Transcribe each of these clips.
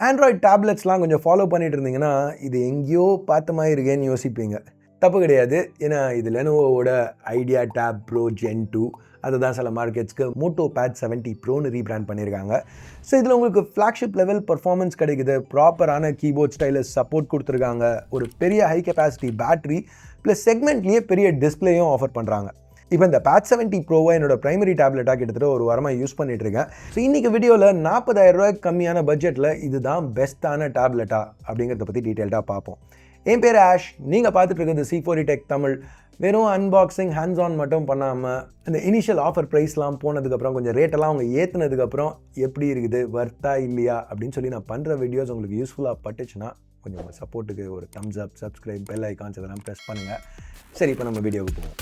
Android டேப்லெட்ஸ்லாம் கொஞ்சம் follow பண்ணிட்டு இருந்தீங்கன்னா இது எங்கேயோ பார்த்த மாதிரி இருக்கேன்னு யோசிப்பீங்க. தப்பு கிடையாது. ஏன்னா இது லெனோவோட ஐடியா டேப் ப்ரோ ஜென் 2 அதை தான் சில மார்க்கெட்ஸ்க்கு மோட்டோ பேட் 70 ப்ரோன்னு ரீபிராண்ட் பண்ணியிருக்காங்க. ஸோ இதில் உங்களுக்கு ஃப்ளாக்ஷிப் லெவல் பர்ஃபார்மன்ஸ் கிடைக்குது, ப்ராப்பரான கீபோர்ட் ஸ்டைலஸ் சப்போர்ட் கொடுத்துருக்காங்க, ஒரு பெரிய ஹை கெப்பாசிட்டி பேட்டரி ப்ளஸ் செக்மெண்ட்லேயே பெரிய டிஸ்பிளேயும் ஆஃபர் பண்ணுறாங்க. இப்போ இந்த பேட் 70 ப்ரோவை என்னோட பிரைமரி டேப்லெட்டாக கிட்டத்தட்ட ஒரு வாரமாக யூஸ் பண்ணிட்டு இருக்கேன். ஸோ இன்றைக்கி வீடியோவில் 40,000 ரூபாய்க்கு கம்மியான பட்ஜெட்டில் இதுதான் பெஸ்ட்டான டேப்லெட்டா அப்படிங்கிறத பற்றி டீட்டெயில்டாக பார்ப்போம். என் பேர் ஆஷ், நீங்கள் பார்த்துட்டு இருக்கிறது C4E Tech தமிழ். வெறும் அன்பாக்சிங் ஹேண்ட்ஸ் ஆன் மட்டும் பண்ணாமல் அந்த இனிஷியல் ஆஃபர் ப்ரைஸ்லாம் போனதுக்கப்புறம் கொஞ்சம் ரேட்டெல்லாம் அவங்க ஏற்றுனதுக்கப்புறம் எப்படி இருக்குது, வர்த்தா இல்லையா அப்படின்னு சொல்லி நான் பண்ணுற வீடியோஸ் உங்களுக்கு யூஸ்ஃபுல்லாக பட்டுச்சுன்னா கொஞ்சம் உங்கள் சப்போர்ட்டுக்கு ஒரு தம்ஸ் அப், சப்ஸ்கிரைப், பெல் ஐக்கான்ஸ் இதெல்லாம் ப்ரெஸ் பண்ணுங்கள். சரி, இப்போ நம்ம வீடியோவுக்கு போவோம்.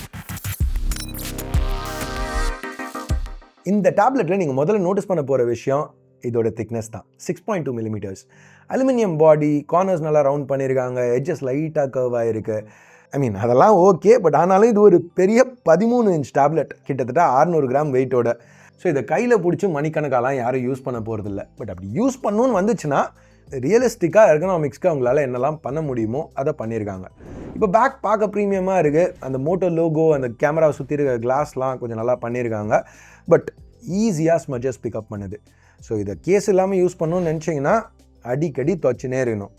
இந்த டேப்லெட்டில் நீங்கள் முதல்ல நோட்டீஸ் பண்ண போகிற விஷயம் இதோட திக்னஸ் தான். 6.2 mm அலுமினியம் பாடி, கார்னர்ஸ் நல்லா ரவுண்ட் பண்ணியிருக்காங்க, எட்ஜஸ் லைட்டாக கர்வ் ஆகிருக்கு. அதெல்லாம் ஓகே, பட் ஆனாலும் இது ஒரு பெரிய 13 இன்ச் டேப்லெட், கிட்டத்தட்ட 600 கிராம் வெயிட்டோட. ஸோ இதை கையில் பிடிச்சி மணிக்கணக்காலாம் யாரும் யூஸ் பண்ண போகிறதில்ல. பட் அப்படி யூஸ் பண்ணணுன்னு வந்துச்சுன்னா ரியலிஸ்டிக்காக எர்கனாமிக்ஸ்க்கு அவங்களால என்னெல்லாம் பண்ண முடியுமோ அதை பண்ணியிருக்காங்க. இப்போ பேக் பார்க்க ப்ரீமியமாக இருக்குது, அந்த மோட்டோ லோகோ, அந்த கேமராவை சுற்றி இருக்க கிளாஸ்லாம் கொஞ்சம் நல்லா பண்ணியிருக்காங்க. பட் ஈஸியாக ஸ்மஜஸ் பிக்கப் பண்ணுது. ஸோ இதை கேஸ் இல்லாமல் யூஸ் பண்ணணும்னு நினச்சிங்கன்னா அடிக்கடி துவச்சினே இருக்கணும்.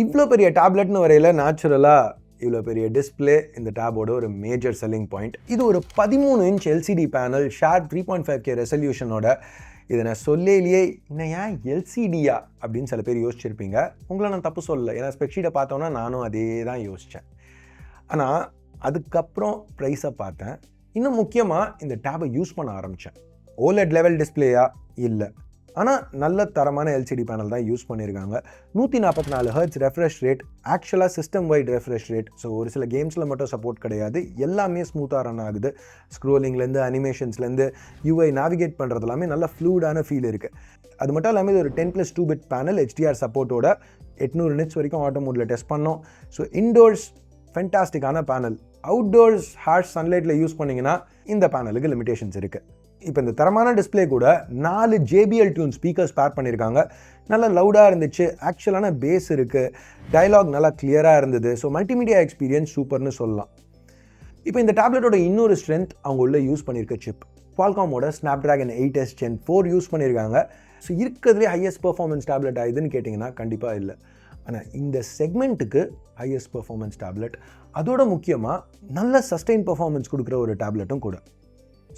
இவ்வளோ பெரிய டேப்லெட்னு வரையில் நேச்சுரலாக இவ்வளோ பெரிய டிஸ்பிளே இந்த டேபோட ஒரு மேஜர் செல்லிங் பாயிண்ட். இது ஒரு 13 inch LCD panel, sharp 3.5K ரெசல்யூஷனோட. இதை நான் சொல்லையிலேயே இன்னும் ஏன் LCDயா அப்படின்னு சில பேர் யோசிச்சிருப்பீங்க. உங்களை நான் தப்பு சொல்லலை, ஏன்னா ஸ்பெக்ஷீட்டை பார்த்தோன்னா நானும் அதே தான் யோசித்தேன். ஆனால் அதுக்கப்புறம் ப்ரைஸை பார்த்தேன். இன்னும் முக்கியமாக இந்த டேபை யூஸ் பண்ண ஆரம்பித்தேன். OLED லெவல் டிஸ்பிளேயா இல்லை, ஆனால் நல்ல தரமான LCD பேனல் தான் யூஸ் பண்ணியிருக்காங்க. 144 Hz ரெஃப்ரெஷ் ரேட், ஆக்சுவலாக system wide refresh rate. So ஒரு சில கேம்ஸில் மட்டும் சப்போர்ட் கிடையாது, எல்லாமே ஸ்மூத்தாக ரன் ஆகுது. ஸ்க்ரோலிங்லேருந்து அனிமேஷன்ஸ்லேருந்து UI நேவிகேட் பண்ணுறது எல்லாமே நல்ல ஃப்ளூடான ஃபீல் இருக்குது. அது மட்டும் இல்லாமல் இது ஒரு 10+2 பிட் பேனல், HDR சப்போர்ட்டோட 800 nits வரைக்கும் ஆட்டோ மோடில் டெஸ்ட் பண்ணோம். ஸோ இன்டோர்ஸ் ஃபென்டாஸ்டிக்கான பேனல். அவுட்டோர்ஸ் ஹார்ஷ் சன்லைட்டில் யூஸ் பண்ணிங்கன்னா இந்த பேனலுக்கு லிமிடேஷன்ஸ் இருக்குது. இப்போ இந்த தரமான டிஸ்பிளே கூட 4 JBL டியூன் ஸ்பீக்கர்ஸ் பேர் பண்ணியிருக்காங்க. நல்லா லவுடாக இருந்துச்சு, ஆக்சுவலான பேஸ் இருக்குது, டயலாக் நல்லா கிளியராக இருந்தது. ஸோ மல்டிமீடியா எக்ஸ்பீரியன்ஸ் சூப்பர்னு சொல்லலாம். இப்போ இந்த டேப்லெட்டோட இன்னொரு ஸ்ட்ரென்த் அவங்க உள்ள யூஸ் பண்ணியிருக்க சிப். குவால்காமோட Snapdragon 8S Gen 4 யூஸ் பண்ணியிருக்காங்க. ஸோ இருக்கிறதுலே ஹையஸ்ட் பர்ஃபார்மன்ஸ் டேப்லெட் ஆகுதுன்னு கேட்டிங்கன்னா கண்டிப்பாக இல்லை. ஆனால் இந்த செக்மெண்ட்டுக்கு ஹையஸ்ட் பர்ஃபார்மன்ஸ் டேப்லெட், அதோட முக்கியமாக நல்ல சஸ்டெயின் பர்ஃபார்மன்ஸ் கொடுக்குற ஒரு டேப்லெட்டும் கூட.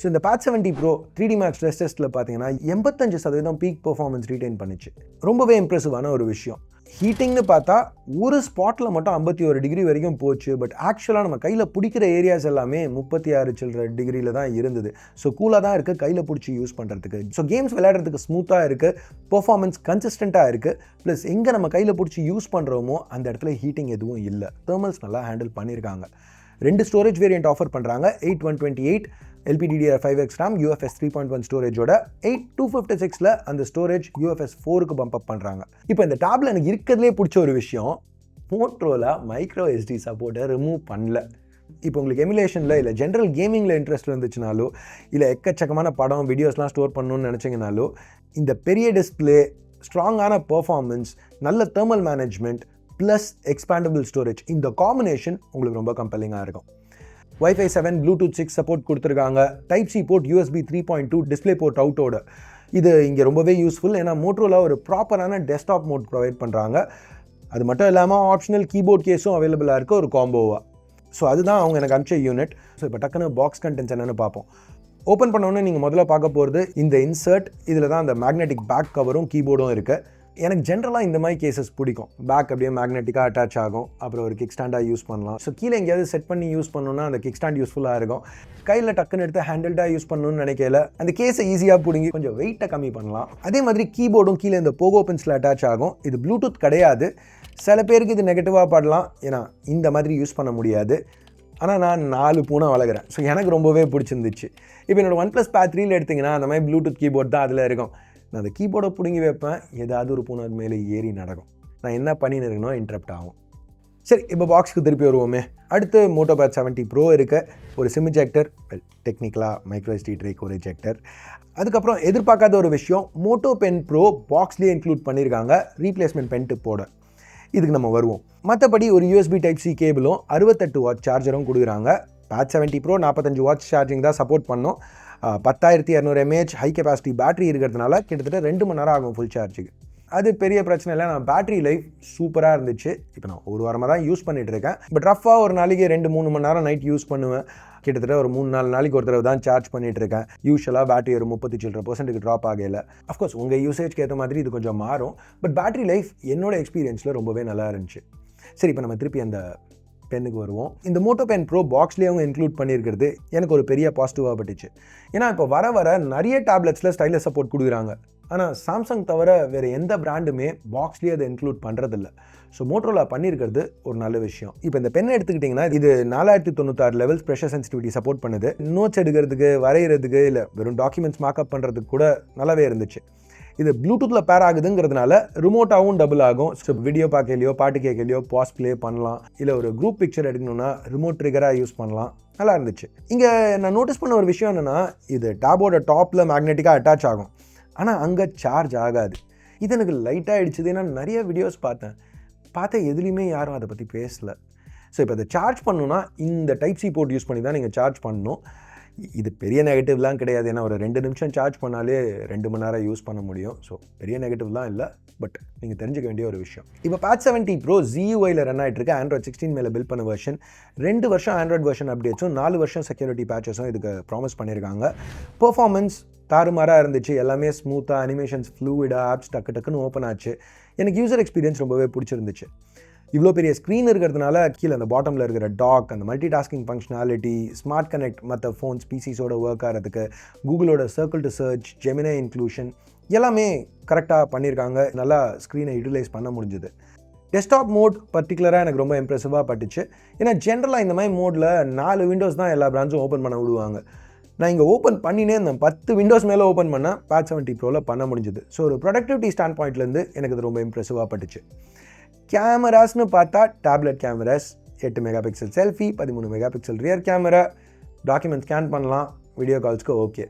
ஸோ இந்த bad 70 bro 3D Max stress டெஸ்ட்டில் பார்த்தீங்கன்னா 85% பீக் பர்ஃபார்மன்ஸ் ரீட்டைன் பண்ணிச்சு. ரொம்பவே இம்ப்ரெசிவான ஒரு விஷயம். ஹீட்டிங்னு பார்த்தா ஒரு ஸ்பாட்டில் மட்டும் 51 டிகிரி வரைக்கும் போச்சு. பட் ஆக்சுவலாக நம்ம கையில் பிடிக்கிற ஏரியாஸ் எல்லாமே 36 சில்லற டிகிரியில் தான் இருந்தது. ஸோ கூலாக தான் இருக்குது கையில் பிடிச்சி யூஸ் பண்ணுறதுக்கு. ஸோ கேம்ஸ் விளையாடுறதுக்கு ஸ்மூத்தாக இருக்குது, பர்ஃபார்மன்ஸ் கன்சிஸ்டண்ட்டாக இருக்குது. ப்ளஸ் எங்கே நம்ம கையில் பிடிச்சி யூஸ் பண்ணுறோமோ அந்த இடத்துல ஹீட்டிங் எதுவும் இல்லை. தெர்மல்ஸ் நல்லா ஹேண்டில் பண்ணியிருக்காங்க. 2 ஸ்டோரேஜ் வேரியண்ட் ஆஃபர் பண்ணுறாங்க. 8128 LPDDR5X RAM, UFS 3.1 ஸ்டோரேஜோட. 8256ல் அந்த ஸ்டோரேஜ் UFS 4க்கு பம்ப் அப் பண்ணுறாங்க. இப்போ இந்த டேப்ல எனக்கு இருக்கிறதுலே பிடிச்ச ஒரு விஷயம், மோட்டோரோலா மைக்ரோ SD சப்போர்ட்டை ரிமூவ் பண்ணல. இப்போ உங்களுக்கு எமுலேஷனில் இல்லை ஜென்ரல் கேமிங்கில் இன்ட்ரெஸ்ட் இருந்துச்சுனாலோ, இல்லை எக்கச்சக்கமான படம் வீடியோஸ்லாம் ஸ்டோர் பண்ணணும்னு நினச்சிங்கனாலோ, இந்த பெரிய டிஸ்பிளே, ஸ்ட்ராங்கான பர்ஃபார்மன்ஸ், நல்ல thermal management plus expandable storage, இந்த காம்பினேஷன் உங்களுக்கு ரொம்ப கம்பெல்லிங்காக இருக்கும். Wi-Fi 7, Bluetooth 6 சப்போர்ட் கொடுத்துருக்காங்க. Type-C port, USB 3.2 display port அவுட்டோட. இது இங்கே ரொம்பவே யூஸ்ஃபுல், ஏன்னா மோட்டோரோலா ஒரு ப்ராப்பரான டெஸ்க்டாப் மோட் ப்ரொவைட் பண்ணுறாங்க. அது மட்டும் இல்லாமல் ஆப்ஷனல் கீபோர்ட் கேஸும் அவைலபிளாக இருக்குது ஒரு காம்போவாக. ஸோ அதுதான் அவங்க எனக்கு அனுப்பிச்ச யூனிட். ஸோ இப்போ டக்குன்னு பாக்ஸ் கண்டென்ட்ஸ் என்னென்னு பார்ப்போம். ஓப்பன் பண்ணோன்னே நீங்கள் முதல்ல பார்க்க போகிறது இந்த இன்சர்ட். இதில் தான் அந்த மேக்னெட்டிக் பேக் கவரும் கீபோர்டும் இருக்குது. எனக்கு ஜென்ரலாக இந்த மாதிரி கேசஸ் பிடிக்கும். பேக் அப்படியே மேக்னெட்டிக்காக அட்டாச் ஆகும், அப்புறம் ஒரு கிக் ஸ்டாண்டாக யூஸ் பண்ணலாம். ஸோ கீழே எங்கேயாவது செட் பண்ணி யூஸ் பண்ணணும்னா அந்த கிக் ஸ்டாண்ட் யூஸ்ஃபுல்லாக இருக்கும். கையில் டக்குன்னு எடுத்து ஹேண்டில்டாக யூஸ் பண்ணணும்னு நினைக்கல, அந்த கேஸை ஈஸியாக பிடிங்கி கொஞ்சம் வெயிட்டை கம்மி பண்ணலாம். அதே மாதிரி கீபோர்டும் கீழே இந்த போகோ பென்சில் அட்டாச் ஆகும். இது ப்ளூடூத் கிடையாது. சில பேருக்கு இது நெகட்டிவாக படலாம், ஏன்னா இந்த மாதிரி யூஸ் பண்ண முடியாது. ஆனால் நான் 4 பூனை வளர்க்குறேன். ஸோ எனக்கு ரொம்பவே பிடிச்சிருந்துச்சு. இப்போ என்னோட OnePlus Pad 3 எடுத்திங்கன்னா அந்த மாதிரி ப்ளூடூத் கீபோர்ட் தான் அதில் இருக்கும். நான் அந்த கீபோர்டை பிடுங்கி வைப்பேன், ஏதாவது ஒரு பூனை மேலே ஏறி நடக்கும். நான் என்ன பண்ணின்னு இருக்கணும், இன்டரப்ட் ஆகும். சரி, இப்போ பாக்ஸுக்கு திருப்பி வருவோமே. அடுத்து மோட்டோபேட் 70 ப்ரோ இருக்க ஒரு சிம் இஜெக்டர், டெக்னிக்கலாக மைக்ரோ SD ட்ரேக் ஒரு இஜெக்டர். அதுக்கப்புறம் எதிர்பார்க்காத ஒரு விஷயம், மோட்டோ பென் ப்ரோ பாக்ஸ்லேயே இன்க்ளூட் பண்ணியிருக்காங்க ரீப்ளேஸ்மெண்ட் பென் டிப்போட. இதுக்கு நம்ம வருவோம். மற்றபடி ஒரு USB Type-C கேபிளும் 68 வாட் சார்ஜரும் கொடுக்குறாங்க. பேட் 70 ப்ரோ 45 வாட்ஸ் சார்ஜிங் தான் சப்போர்ட் பண்ணோம். 10,200 mAh ஹை கெப்பாசிட்டி பேட்டரி இருக்கிறதுனால கிட்டத்தட்ட 2 மணி நேரம் ஆகும் ஃபுல் சார்ஜுக்கு. அது பெரிய பிரச்சனை இல்லை. நான் பேட்டரி லைஃப் சூப்பராக இருந்துச்சு. இப்போ நான் ஒரு வாரமாக தான் யூஸ் பண்ணிகிட்டு இருக்கேன். பட் ரஃபாக ஒரு நாளைக்கு 2-3 மணி நேரம் நைட் யூஸ் பண்ணுவேன். கிட்டத்தட்ட ஒரு 3-4 நாளைக்கு ஒரு தடவை தான் சார்ஜ் பண்ணிகிட்டு இருக்கேன். யூஸ்வலாக பேட்டரி ஒரு 30% ட்ராப் ஆகல. அஃப்கோர்ஸ் உங்கள் யூசேஜ்க்கு ஏற்ற மாதிரி இது கொஞ்சம் மாறும். பட் பேட்டரி லைஃப் என்னோட எக்ஸ்பீரியன்ஸில் ரொம்பவே நல்லா இருந்துச்சு. சரி, இப்போ நம்ம திருப்பி அந்த பென்னுக்கு வருவோம். இந்த மோட்டோ பென் ப்ரோ பாக்ஸ்லேயே அவங்க இன்க்ளூட் பண்ணியிருக்கிறது எனக்கு ஒரு பெரிய பாசிட்டிவாக பட்டுச்சு. ஏன்னா இப்போ வர நிறைய டேப்லெட்ஸில் ஸ்டைலஸ் சப்போர்ட் கொடுக்குறாங்க. ஆனால் சாம்சங் தவிர வேறு எந்த பிராண்டுமே பாக்ஸ்லேயே அதை இன்க்ளூட் பண்ணுறதில்ல. ஸோ மோட்டோரோலா பண்ணியிருக்கிறது ஒரு நல்ல விஷயம். இப்போ இந்த பெண்ணை எடுத்துக்கிட்டிங்கன்னா இது 4096 லெவல்ஸ் ப்ரெஷர் சென்சிட்டிவிட்டி சப்போர்ட் பண்ணுது. நோட்ஸ் எடுக்கிறதுக்கு, வரைகிறதுக்கு, இல்லை வெறும் டாக்குமெண்ட்ஸ் மார்க்அப் பண்ணுறதுக்கு கூட நல்லாவே இருந்துச்சு. இது ப்ளூடூத்தில் பேர் ஆகுதுங்கிறதுனால ரிமோட்டாகவும் டபுள் ஆகும். ஸோ வீடியோ பார்க்கலையோ, பாட்டு கேட்கலையோ பாஸ் ப்ளே பண்ணலாம். இல்லை ஒரு குரூப் பிக்சர் எடுக்கணும்னா ரிமோட் ட்ரிகராக யூஸ் பண்ணலாம். நல்லா இருந்துச்சு. இங்கே நான் நோட்டீஸ் பண்ண ஒரு விஷயம் என்னென்னா, இது டேபோட டாப்பில் மேக்னெட்டிக்காக அட்டாச் ஆகும். ஆனால் அங்கே சார்ஜ் ஆகாது. இது எனக்கு லைட்டாக ஆகிடுச்சுது. ஏன்னா நிறைய வீடியோஸ் பார்த்தேன் எதுலேயுமே யாரும் அதை பற்றி பேசலை. ஸோ இப்போ அதை சார்ஜ் பண்ணணுன்னா இந்த Type-C போர்ட் யூஸ் பண்ணி தான் நீங்கள் சார்ஜ் பண்ணணும். இது பெரிய நெகட்டிவ்லாம் கிடையாது. ஏன்னா ஒரு 2 நிமிஷம் சார்ஜ் பண்ணாலே 2 மணி நேரம் யூஸ் பண்ண முடியும். ஸோ பெரிய நெகட்டிவ்லாம் இல்லை. பட் நீங்கள் தெரிஞ்சுக்க வேண்டிய ஒரு விஷயம், இப்போ பேட் 70 ப்ரோ ZUI-ல ரன் ஆகிட்டு இருக்கு. Android 16 மேலே பில்ட் பண்ண வெர்ஷன். 2 வருஷம் ஆண்ட்ராய்ட் வெர்ஷன் அப்டேட்ஸும் 4 வருஷம் செக்யூரிட்டி பேச்சஸும் இதுக்கு ப்ராமிஸ் பண்ணியிருக்காங்க. பெர்ஃபார்மன்ஸ் தாறுமாறாக இருந்துச்சு. எல்லாமே ஸ்மூத்தாக, அனிமேஷன்ஸ் ஃப்ளூயிடாக, ஆப்ஸ் டக்குன்னு ஓப்பன் ஆச்சு. எனக்கு யூசர் எக்ஸ்பீரியன்ஸ் ரொம்பவே பிடிச்சிருந்துச்சு. இவ்வளோ பெரிய ஸ்க்ரீன் இருக்கிறதுனால கீழே அந்த பாட்டமில் இருக்கிற டாக், அந்த multi tasking functionality, smart connect மற்ற ஃபோன்ஸ் பிசிஸோட ஒர்க் ஆகிறதுக்கு, கூகுளோட சர்க்கிள் டு சர்ச், ஜெமினை இன்க்ளூஷன் எல்லாமே கரெக்டாக பண்ணியிருக்காங்க. நல்லா ஸ்க்ரீனை யூட்டிலைஸ் பண்ண முடிஞ்சுது. டெஸ்க்டாப் மோட் பர்டிகுலராக எனக்கு ரொம்ப இம்ப்ரெசிவாக பட்டுச்சு. ஏன்னா ஜென்ரலாக இந்த மாதிரி மோடில் 4 விண்டோஸ் தான் எல்லா பிரான்ச்சும் ஓப்பன் பண்ண விடுவாங்க. நான் இங்கே ஓப்பன் பண்ணினே இந்த 10 விண்டோஸ் மேலே ஓப்பன் பண்ணால் பேட் 70 ப்ரோவில் பண்ண முடிஞ்சுது. ஸோ ஒரு ப்ரொடக்டிவிட்டி ஸ்டாண்ட் பாயிண்ட்லேருந்து எனக்கு இது ரொம்ப இம்ப்ரெசிவாக பட்டுச்சு. கேமராஸ்னு பார்த்தா tablet cameras, 8 mega pixel selfie, 13 mega pixel rear camera, document scan பண்ணலாம், வீடியோ கால்ஸ்க்கு ஓகே.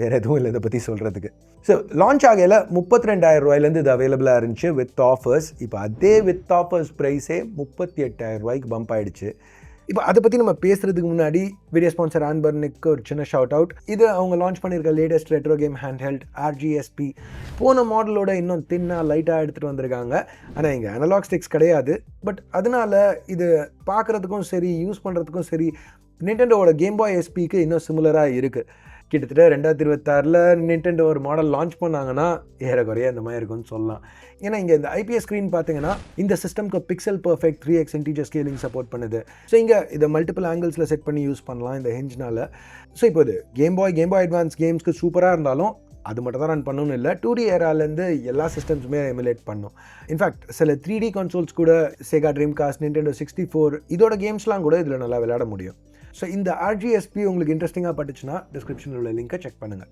வேறு எதுவும் இல்லை இதை பற்றி சொல்கிறதுக்கு. ஸோ லான்ச் ஆகையில் 32,000 ரூபாயிலேருந்து இது அவைலபிளாக இருந்துச்சு வித் ஆஃபர்ஸ். இப்போ அதே வித் ஆஃபர்ஸ் ப்ரைஸே 38,000 ரூபாய்க்கு பம்ப் ஆகிடுச்சு. இப்போ அதை பற்றி நம்ம பேசுகிறதுக்கு முன்னாடி வீடியோ ஸ்பான்சர் ஆன்பர்னுக்கு ஒரு சின்ன ஷவுட் அவுட். இது அவங்க லான்ச் பண்ணியிருக்க latest retro game handheld RGSP. போன மாடலோட இன்னும் தின்னாக லைட்டாக எடுத்துகிட்டு வந்திருக்காங்க. ஆனால் இங்கே அனலாக் ஸ்டிக்ஸ் கிடையாது. பட் அதனால் இது பார்க்குறதுக்கும் சரி, யூஸ் பண்ணுறதுக்கும் சரி, நிண்டெண்டோவோட கேம் பாய் SPக்கு இன்னும் சிமிலராக இருக்குது. கிட்டத்தட்ட 2026 நிண்டெண்டோ ஒரு மாடல் லான்ச் பண்ணாங்கன்னா ஏறக்குறைய இந்த மாதிரி இருக்குன்னு சொல்லலாம். ஏன்னா இங்கே இந்த IPS ஸ்க்ரீன் பார்த்தீங்கன்னா இந்த சிஸ்டம்க்கு pixel perfect 3x integer scaling support பண்ணுது. ஸோ இங்கே இதை மல்டிபிள் ஆங்கிள்ஸில் செட் பண்ணி யூஸ் பண்ணலாம் இந்த ஹெஞ்ச்னால. ஸோ இப்போ இது கேம் பாய் அட்வான்ஸ் கேம்ஸ்க்கு சூப்பராக இருந்தாலும் அது மட்டும் தான் ரன் பண்ணணும்னு இல்லை, 2D ஏராலேருந்து எல்லா சிஸ்டம்ஸுமே எமுலேட் பண்ணும். இன்ஃபேக்ட் சில 3D கன்சோல்ஸ் கூட, செகா ட்ரீம்காஸ்ட், Nintendo 64 இதோட கேம்ஸ்லாம் கூட இதில் நல்லா விளையாட முடியும். ஸோ இந்த RGSP உங்களுக்கு இன்ட்ரெஸ்டிங்காக பட்டுச்சுன்னா டிஸ்கிரிப்ஷனில் உள்ள லிங்கை செக் பண்ணுங்கள்.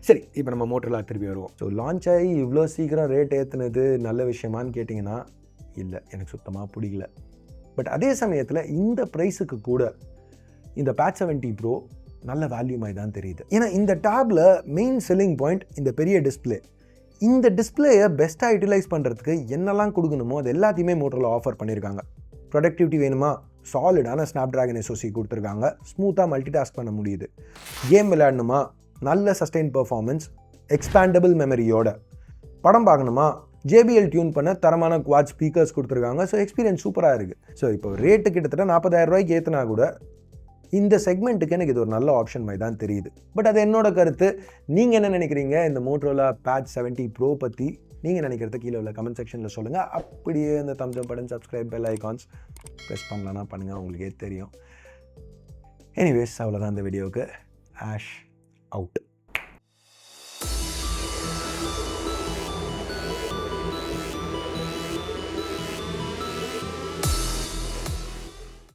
சரி, இப்போ நம்ம மோட்டோரோலா திருப்பி வருவோம். ஸோ லான்ச் ஆகி இவ்வளோ சீக்கிரம் ரேட் ஏற்றுனது நல்ல விஷயமானு கேட்டிங்கன்னா இல்லை, எனக்கு சுத்தமாக பிடிக்கல. பட் அதே சமயத்தில் இந்த ப்ரைஸுக்கு கூட இந்த பேட் 70 ப்ரோ நல்ல வேல்யூ மாதிரி தான் தெரியுது. ஏன்னா இந்த டேப்பில் மெயின் செல்லிங் பாயிண்ட் இந்த பெரிய டிஸ்பிளே. இந்த டிஸ்பிளேயை பெஸ்ட்டாக யூட்டிலைஸ் பண்ணுறதுக்கு என்னெல்லாம் கொடுக்கணுமோ அது எல்லாத்தையுமே மோட்டோரோலா ஆஃபர் பண்ணியிருக்காங்க. ப்ரொடக்டிவிட்டி வேணுமா, சாலிடான ஸ்னாப்ட்ராகன் SoC கொடுத்துருக்காங்க. ஸ்மூத்தாக மல்டி டாஸ்க் பண்ண முடியுது. கேம் விளையாடணுமா, நல்ல சஸ்டெயின் பர்ஃபார்மன்ஸ், எக்ஸ்பேண்டபிள் மெமரியோட. படம் பார்க்கணுமா, JBL டியூன் பண்ண தரமான குவாட் ஸ்பீக்கர்ஸ் கொடுத்துருக்காங்க. ஸோ எக்ஸ்பீரியன்ஸ் சூப்பராக இருக்குது. ஸோ இப்போ ரேட்டு கிட்டத்தட்ட 40,000 ரூபாய்க்கு ஏற்றினா கூட இந்த செக்மெண்ட்டுக்கு எனக்கு இது ஒரு நல்ல ஆப்ஷன் மாதிரி தான் தெரியுது. பட் அது என்னோட கருத்து. நீங்கள் என்ன நினைக்கிறீங்க இந்த மோட்டோரோலா பேட் 70 ப்ரோ பற்றி? நீங்கள் நினைக்கிறத கீழே உள்ள கமெண்ட் செக்ஷனில் சொல்லுங்கள். அப்படியே இந்த தம்ஸ் அப் button, subscribe, bell icons press பண்ணலான்னா பண்ணுங்கள், உங்களுக்கே தெரியும். எனிவேஸ் அவ்வளோதான் இந்த வீடியோவுக்கு. Ash out.